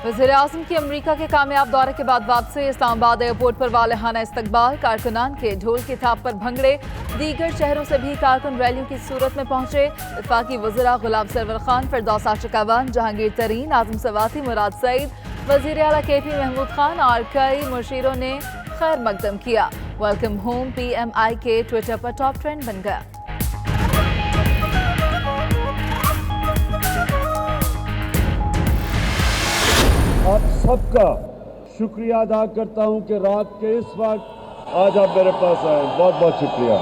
वज़ीर-ए-आज़म की अमरीका के कामयाब दौरे के बाद वापसी। इस्लामाबाद एयरपोर्ट पर वालेहाना इस्तकबाल, कारकुनान के ढोल की थाप पर भंगड़े। दीगर शहरों से भी कारकुन रैलियों की सूरत में पहुंचे। वफाकी वज़ीरा गुलाम सरवर खान, फिरदौस आशिकावान, जहांगीर तरीन, आज़म सवाती, मुराद सईद, वज़ीर आला KP महमूद खान और कई मुशीरों ने खैर मकदम किया। वेलकम होम PMI के ट्विटर पर टॉप ट्रेंड बन गया। आप सबका शुक्रिया अदा करता हूं कि रात के इस वक्त आज आप मेरे पास आए। बहुत बहुत शुक्रिया।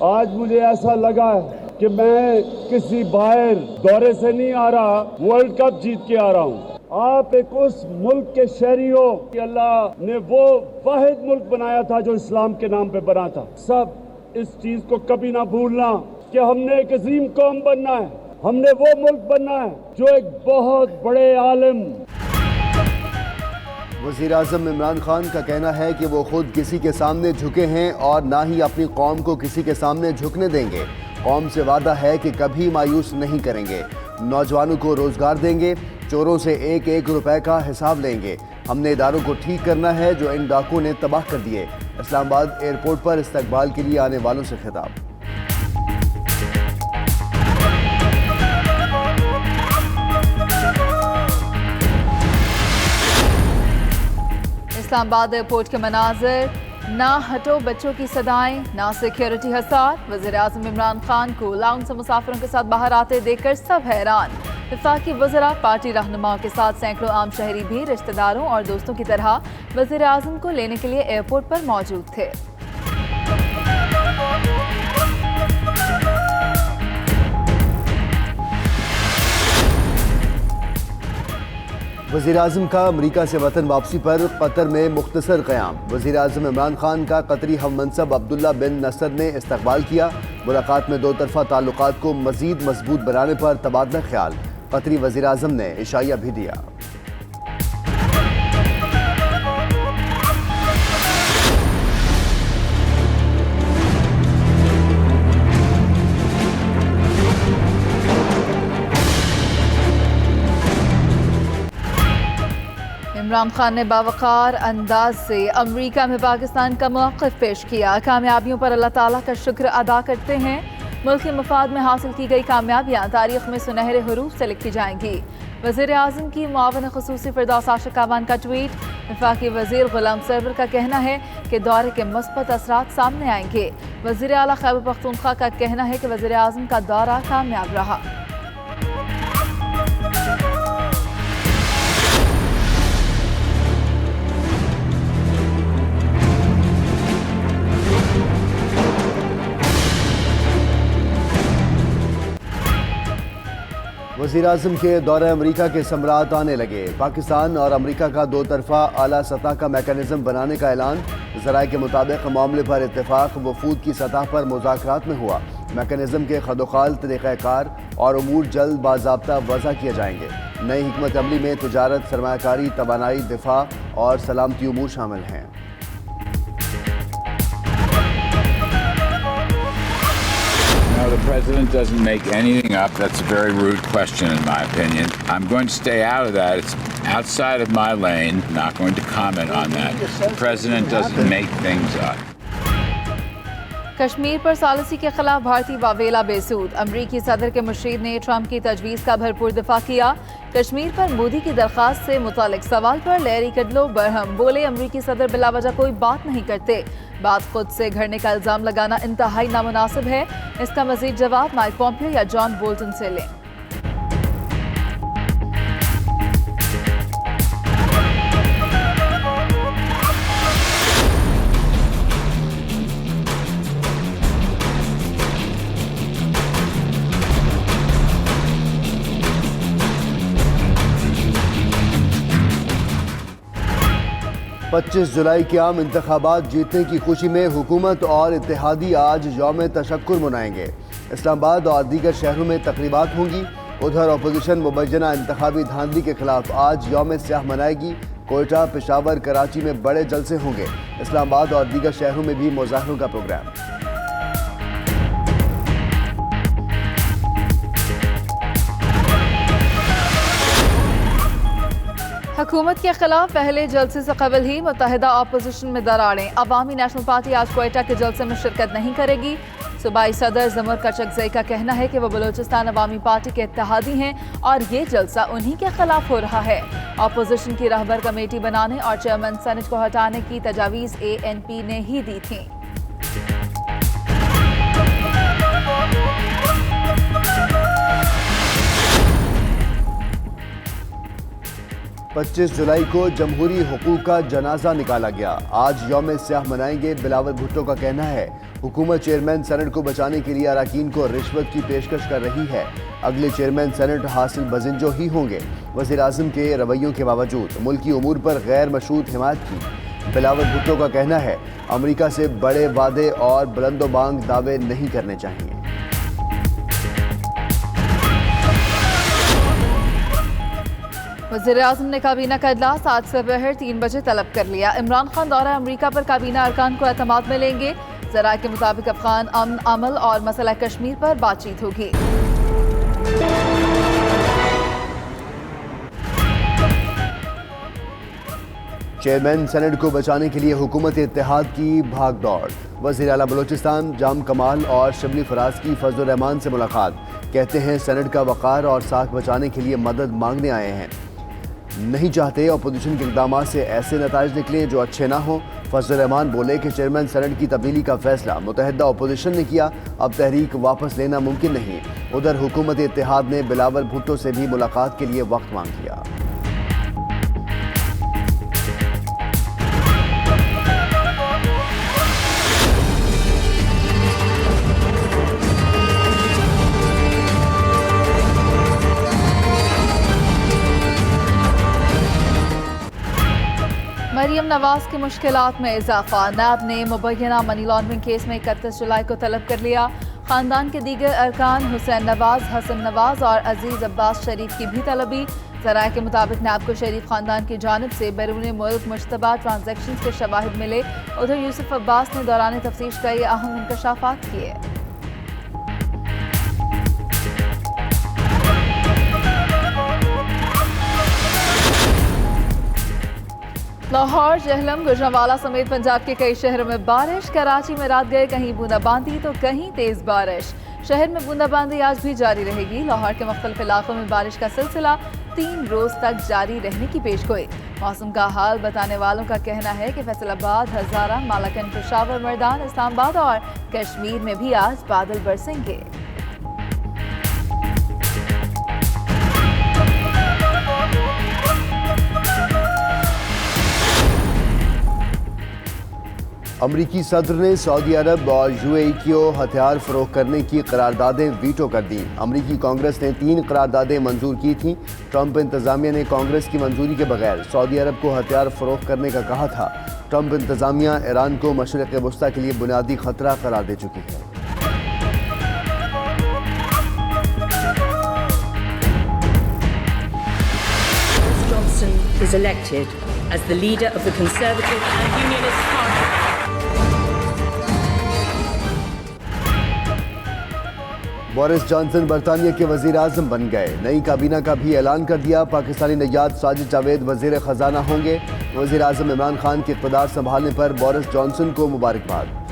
आज मुझे ऐसा लगा कि मैं किसी बाहर दौरे से नहीं आ रहा, वर्ल्ड कप जीत के आ रहा हूं। आप एक उस मुल्क के शहरी हो कि अल्लाह ने वो वाहिद मुल्क बनाया था जो इस्लाम के नाम पे बना था। सब इस चीज को कभी ना भूलना कि हमने एक अजीम कौम बनना है, हमने वो मुल्क बनना है जो एक बहुत बड़े आलिम। वज़ीर-ए-आज़म इमरान खान का कहना है कि वो खुद किसी के सामने झुके हैं और ना ही अपनी कौम को किसी के सामने झुकने देंगे। कौम से वादा है कि कभी मायूस नहीं करेंगे, नौजवानों को रोजगार देंगे, चोरों से एक एक रुपए का हिसाब लेंगे। हमने इदारों को ठीक करना है जो इन डाकुओं ने तबाह कर दिए। इस्लामाबाद एयरपोर्ट पर इस्तकबाल के लिए आने वालों से खिताब। इस्लामाबाद एयरपोर्ट के मनाजिर, ना हटो बच्चों की सदाएं, ना सिक्योरिटी हसार। वज़ीर-ए-आज़म इमरान खान को लाउंज से मुसाफिरों के साथ बाहर आते देखकर सब हैरान। वफाकी वज़रा, पार्टी रहनुमाओं के साथ सैकड़ों आम शहरी भी रिश्तेदारों और दोस्तों की तरह वज़ीर-ए-आज़म को लेने के लिए एयरपोर्ट पर मौजूद थे। वज़ीर-ए-आज़म का अमरीका से वतन वापसी पर कतर में मुख्तसर क़याम। वज़ीर-ए-आज़म इमरान खान का कतरी हम मनसब अब्दुल्ला बिन नसर ने इस्तकबाल किया। मुलाकात में दो तरफ़ा ताल्लुकात को मज़ीद मजबूत बनाने पर तबादला ख्याल। कतरी वज़ीर-ए-आज़म ने इशाया भी दिया। इमरान खान ने बावकार अंदाज से अमरीका में पाकिस्तान का मौक़िफ़ पेश किया। कामयाबियों पर अल्लाह ताला का शुक्र अदा करते हैं। मुल्की मफाद में हासिल की गई कामयाबियाँ तारीख़ में सुनहरे हरूफ से लिखी जाएंगी। वज़ीर-ए-आज़म की मुआविन ख़ुसूसी फिरदौस आशिकावान का ट्वीट। वफाकी वज़ीर गुलाम सरवर का कहना है कि दौरे के मुस्बत असरात सामने आएंगे। वज़ीर आला खैबर पख्तूनख्वा का कहना है कि वज़ीर-ए-आज़म का दौरा कामयाब रहा। वज़ीर-ए-आज़म के दौरे अमरीका के समरात आने लगे। पाकिस्तान और अमरीका का दो तरफ़ा आला सतह का मैकेनिज़्म बनाने का ऐलान। ज़राए के मुताबिक मामले पर इत्तेफाक वफूद की सतह पर मुज़ाकरात में हुआ। मैकेनिज़्म के खदोखाल तरीक़ाकार और अमूर जल्द बाज़ाब्ता वज़ा किए जाएंगे। नई हिकमत अमली में तिजारत, सरमायाकारी, तवानाई, दिफा और सलामती उमूर शामिल हैं। No, the president doesn't make anything up. That's a very rude question, in my opinion. I'm going to stay out of that. It's outside of my lane. Not going to comment on that. The president doesn't make things up. Kashmir पर सॉलिसी के खिलाफ भारतीय वावेला बेसूद। अमरीकी सदर के मुशीर ने Trump की तजवीज़ का भरपूर दिफा किया। कश्मीर पर मोदी की दरख्वास्त से मुतालिक सवाल पर लैरी कडलो बरहम बोले, अमरीकी सदर बिलावजह कोई बात नहीं करते, बात खुद से घड़ने का इल्ज़ाम लगाना इंतहाई नामुनासिब है। इसका मजीद जवाब माइक पॉम्पियो या जॉन बोल्टन से लें। पच्चीस जुलाई के आम इंतखाबात जीतने की खुशी में हुकूमत और इत्तेहादी आज यौम तशक्कुर मनाएंगे। इस्लामाबाद और दीगर शहरों में तकरीबात होंगी। उधर अपोजिशन मुबैना इंतखाबी धांधली के खिलाफ आज यौम स्याह मनाएगी। कोयटा, पेशावर, कराची में बड़े जलसे होंगे। इस्लामाबाद और दीगर शहरों में भी मुजाहरों का प्रोग्राम। हुकूमत के खिलाफ पहले जलसे से कबल ही मुत्तहिदा अपोजिशन में दरारें। अवामी नेशनल पार्टी आज क्वेटा के जलसे में शिरकत नहीं करेगी। सूबाई सदर जमर कचकजई का कहना है कि वह बलूचिस्तान अवामी पार्टी के इत्तेहादी हैं और ये जलसा उन्हीं के खिलाफ हो रहा है। अपोजिशन की रहबर कमेटी बनाने और चेयरमैन सेनेट को हटाने की तजावीज़ ANP ने ही दी थी। 25 जुलाई को जमहूरी हुकूक का जनाजा निकाला गया। आज यौम स्याह मनाएंगे। बिलावल भुट्टो का कहना है हुकूमत चेयरमैन सेनेट को बचाने के लिए अरकान को रिश्वत की पेशकश कर रही है। अगले चेयरमैन सेनेट हासिल बजिंजो ही होंगे। वज़ीर आज़म के रवैयों के बावजूद मुल्की उमूर पर गैर मशरूत हिमायत की। बिलावल भुट्टो का कहना है अमरीका से बड़े वादे और बुलंदोबांग दावे नहीं करने चाहिए। वज़ीर आज़म ने काबीना का इजलास आज दोपहर 3 बजे तलब कर लिया। इमरान खान दौरा अमरीका पर काबीना अरकान को एतमाद में लेंगे। ज़राए के मुताबिक अफगान अमन अमल और मसला कश्मीर पर बातचीत होगी। चेयरमैन सेनेट को बचाने के लिए हुकूमत इत्तेहाद की भाग दौड़। वज़ीर आला बलूचिस्तान जाम कमाल और शबली फराज की फजल रहमान से मुलाकात। कहते हैं सेनेट का वक़ार और साख बचाने के लिए मदद मांगने आए हैं। नहीं चाहते अपोजिशन के इक़दाम से ऐसे नताइज निकलें जो अच्छे ना हों। फजल रहमान बोले कि चेयरमैन सेनेट की तब्दीली का फैसला मुतहदा अपोजिशन ने किया, अब तहरीक वापस लेना मुमकिन नहीं। उधर हुकूमत इत्तेहाद ने बिलावल भुट्टो से भी मुलाकात के लिए वक्त मांग लिया। मरियम नवाज की मुश्किलात में इजाफा। नैब ने मुबैना मनी लॉन्ड्रिंग केस में 31 जुलाई को तलब कर लिया। खानदान के दीगर अरकान हुसैन नवाज, हसन नवाज और अजीज अब्बास शरीफ की भी तलबी। ज़राए के मुताबिक नैब को शरीफ खानदान की जानिब से बैरून मुल्क मुश्तबा ट्रांजैक्शन के शवाहिद मिले। उधर यूसुफ अब्बास ने दौरान तफ्तीश कई अहम इंकशाफात किए। लाहौर, जहलम, गुजरांवाला समेत पंजाब के कई शहरों में बारिश। कराची में रात गए कहीं बूंदाबांदी तो कहीं तेज बारिश। शहर में बूंदाबांदी आज भी जारी रहेगी। लाहौर के मुख्तलिफ इलाकों में बारिश का सिलसिला 3 रोज तक जारी रहने की पेशगोई। मौसम का हाल बताने वालों का कहना है कि फैसलाबाद, हजारा, मालाकन, पेशावर, मर्दान, इस्लामाबाद और कश्मीर में भी आज बादल बरसेंगे। अमरीकी सदर ने सऊदी अरब और UAE को हथियार फरोख्त करने की करारदादें वीटो कर दी। अमरीकी कांग्रेस ने 3 करारदादें मंजूर की थीं। ट्रंप इंतजामिया ने कांग्रेस की मंजूरी के बगैर सऊदी अरब को हथियार फरोख्त करने का कहा था। ट्रंप इंतजामिया ईरान को मशरिक़ वस्ता के लिए बुनियादी खतरा करार दे चुकी है। Johnson is elected as the leader of the Conservative and Unionist Party. Boris Johnson बरतानिया के वजीर आज़म बन गए। नई काबीना का भी ऐलान कर दिया। पाकिस्तानी नैयाद साजिद जावेद वजीर ख़जाना होंगे। वजीर आज़म इमरान खान के इक़्तिदार संभालने पर बोरिस जॉनसन को मुबारकबाद।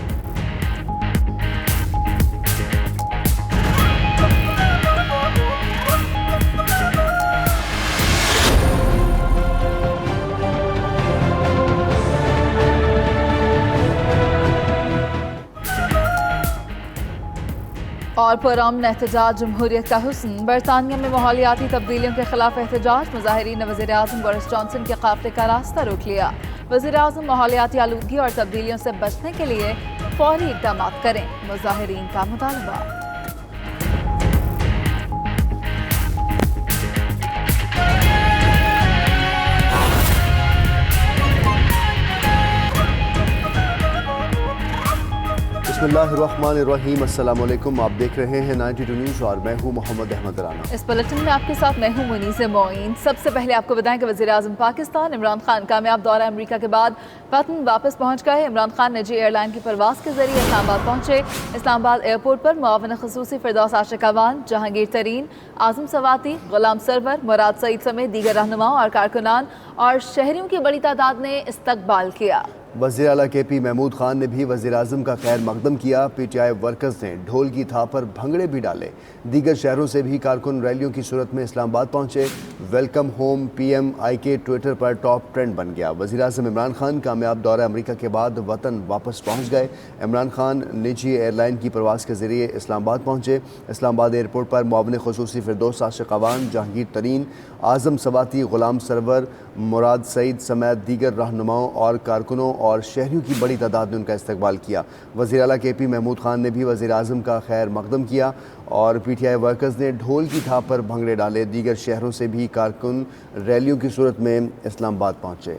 और पुरअमन एहतजाज जमहूरियत का हुस्न। बरतानिया में माहौलियाती तब्दीलियों के खिलाफ एहतजाज। मुजाहिरीन ने वज़ीर आज़म बोरिस जॉनसन के काफ़िले का रास्ता रोक लिया। वज़ीर आज़म माहौलियाती आलूदगी और तब्दीलियों से बचने के लिए फौरी इक़दाम करें, मुजाहिरीन का मुतालबा। बिस्मिल्लाहिर्रहमानिर्रहीम, अस्सलाम वालेकुम। आप देख रहे हैं 92 न्यूज़ और मैं हूँ मोहम्मद अहमद राना। इस बुलेटिन में आपके साथ मैं हूं मुनीस मोइन। सबसे पहले आपको बताएं कि वज़ीर-ए-आज़म पाकिस्तान इमरान खान कामयाब दौरा अमेरिका के बाद वतन वापस पहुंच गए। इमरान खान निजी एयरलाइन की परवास के जरिए इस्लामाबाद पहुंचे। इस्लामाबाद एयरपोर्ट पर मुआविन ख़ुसूसी फिरदौस आशिक अवान, जहांगीर तरीन, आज़म सवाती, गुलाम सरवर, मुराद सईद समेत दीगर रहनुमाओं और कारकुनान और शहरियों की बड़ी तादाद ने इस्तकबाल किया। वज़ीर आला KP महमूद खान ने भी वज़ीर आज़म का खैर मकदम किया। PTI वर्कर्स ने ढोल की थाप पर भंगड़े भी डाले। दीगर शहरों से भी कारकुन रैलियों की सूरत में इस्लामाबाद पहुंचे। वेलकम होम PMIK ट्विटर पर टॉप ट्रेंड बन गया। वज़ीर आज़म इमरान खान कामयाब दौरा अमेरिका के बाद वतन वापस पहुंच गए। इमरान खान निजी एयरलाइन की प्रवास के जरिए इस्लामाबाद पहुंचे। इस्लामाबाद एयरपोर्ट पर मुआविन ख़ुसूसी फिरदौस आशिक अवान, जहांगीर तरीन, आज़म सवाती, गुलाम सरवर, मुराद सईद समेत दीगर रहनुमाओं और कारकुनों और शहरियों की बड़ी तादाद ने उनका इस्तकबाल किया। वज़ीर आला KP महमूद खान ने भी वज़ीर आज़म का खैर मकदम किया और PTI वर्कर्स ने ढोल की थाप पर भंगड़े डाले। दीगर शहरों से भी कारकुन रैलियों की सूरत में इस्लामाबाद पहुँचे।